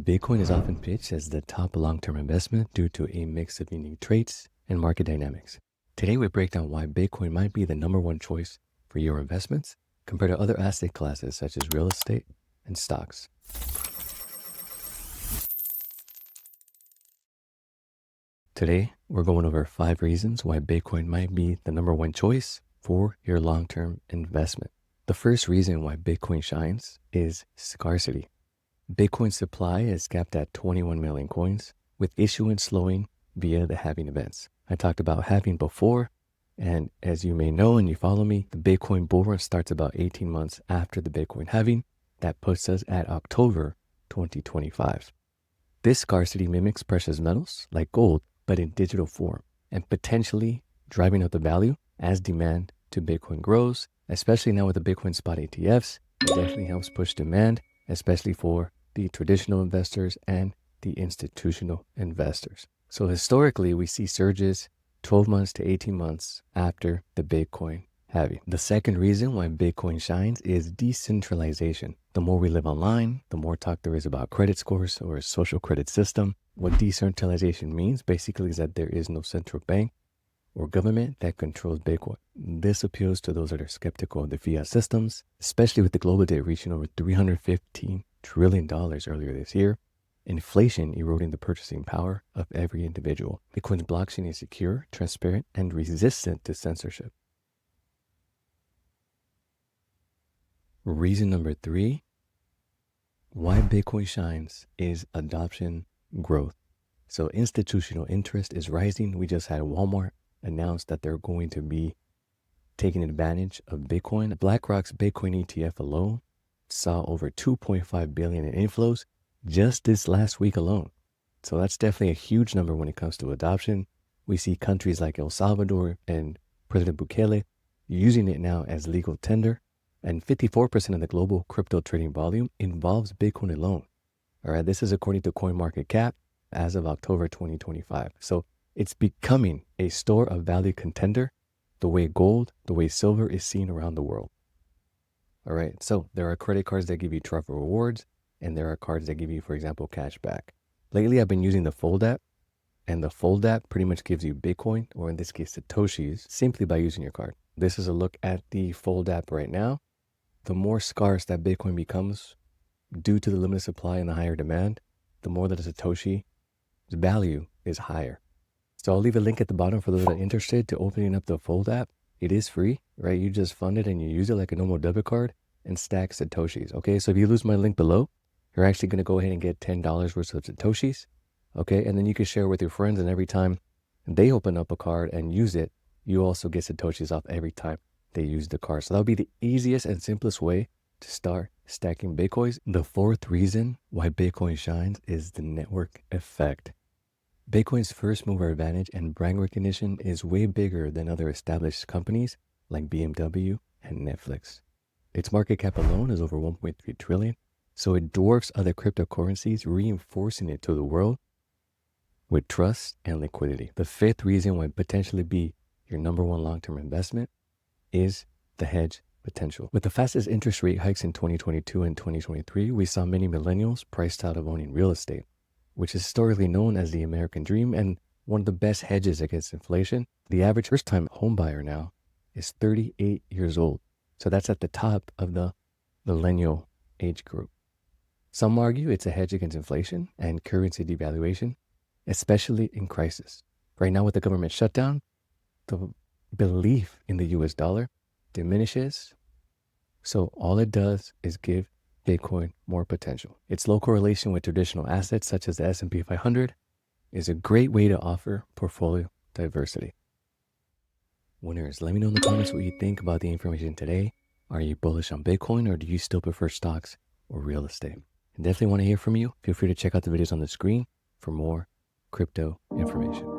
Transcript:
Bitcoin is often pitched as the top long-term investment due to a mix of unique traits and market dynamics. Today, we break down why Bitcoin might be the number one choice for your investments compared to other asset classes such as real estate and stocks. Today, we're going over 5 reasons why Bitcoin might be the number one choice for your long-term investment. The first reason why Bitcoin shines is scarcity. Bitcoin supply is capped at 21 million coins, with issuance slowing via the halving events. I talked about halving before, and as you may know and you follow me, the Bitcoin bull run starts about 18 months after the Bitcoin halving. That puts us at October 2025. This scarcity mimics precious metals like gold, but in digital form, and potentially driving up the value as demand to Bitcoin grows, especially now with the Bitcoin spot ETFs. It definitely helps push demand, especially for the traditional investors and the institutional investors. So historically, we see surges 12 months to 18 months after the Bitcoin halving. The second reason why Bitcoin shines is decentralization. The more we live online, the more talk there is about credit scores or a social credit system. What decentralization means basically is that there is no central bank or government that controls Bitcoin. This appeals to those that are skeptical of the fiat systems, especially with the global debt reaching over $315 trillion earlier this year, inflation eroding the purchasing power of every individual. Bitcoin's blockchain is secure, transparent, and resistant to censorship. Reason number 3, why Bitcoin shines is adoption growth. So institutional interest is rising. We just had Walmart announced that they're going to be taking advantage of Bitcoin. BlackRock's Bitcoin ETF alone saw over 2.5 billion in inflows just this last week alone. So that's definitely a huge number when it comes to adoption. We see countries like El Salvador and President Bukele using it now as legal tender, and 54% of the global crypto trading volume involves Bitcoin alone. All right, this is according to CoinMarketCap as of October 2025. So it's becoming a store of value contender, the way gold, the way silver is seen around the world. All right, so there are credit cards that give you truffle rewards, and there are cards that give you, for example, cash back. Lately, I've been using the Fold app, and the Fold app pretty much gives you Bitcoin, or in this case, Satoshis, simply by using your card. This is a look at the Fold app right now. The more scarce that Bitcoin becomes due to the limited supply and the higher demand, the more that a Satoshi's value is higher. So I'll leave a link at the bottom for those that are interested to opening up the Fold app. It is free, right? You just fund it and you use it like a normal debit card and stack Satoshis, okay? So if you lose my link below, you're actually going to go ahead and get $10 worth of Satoshis, okay? And then you can share with your friends, and every time they open up a card and use it, you also get Satoshis off every time they use the card. So that'll be the easiest and simplest way to start stacking Bitcoins. The fourth reason why Bitcoin shines is the network effect. Bitcoin's first mover advantage and brand recognition is way bigger than other established companies like BMW and Netflix. Its market cap alone is over 1.3 trillion, so it dwarfs other cryptocurrencies, reinforcing it to the world with trust and liquidity. The fifth reason why potentially be your number one long-term investment is the hedge potential. With the fastest interest rate hikes in 2022 and 2023, we saw many millennials priced out of owning real estate, which is historically known as the American dream and one of the best hedges against inflation. The average first-time home buyer now is 38 years old. So that's at the top of the millennial age group. Some argue it's a hedge against inflation and currency devaluation, especially in crisis. Right now with the government shutdown, the belief in the US dollar diminishes. So all it does is give Bitcoin more potential. Its low correlation with traditional assets such as the S&P 500 is a great way to offer portfolio diversity. Winners, let me know in the comments what you think about the information today. Are you bullish on Bitcoin, or do you still prefer stocks or real estate? I definitely want to hear from you. Feel free to check out the videos on the screen for more crypto information.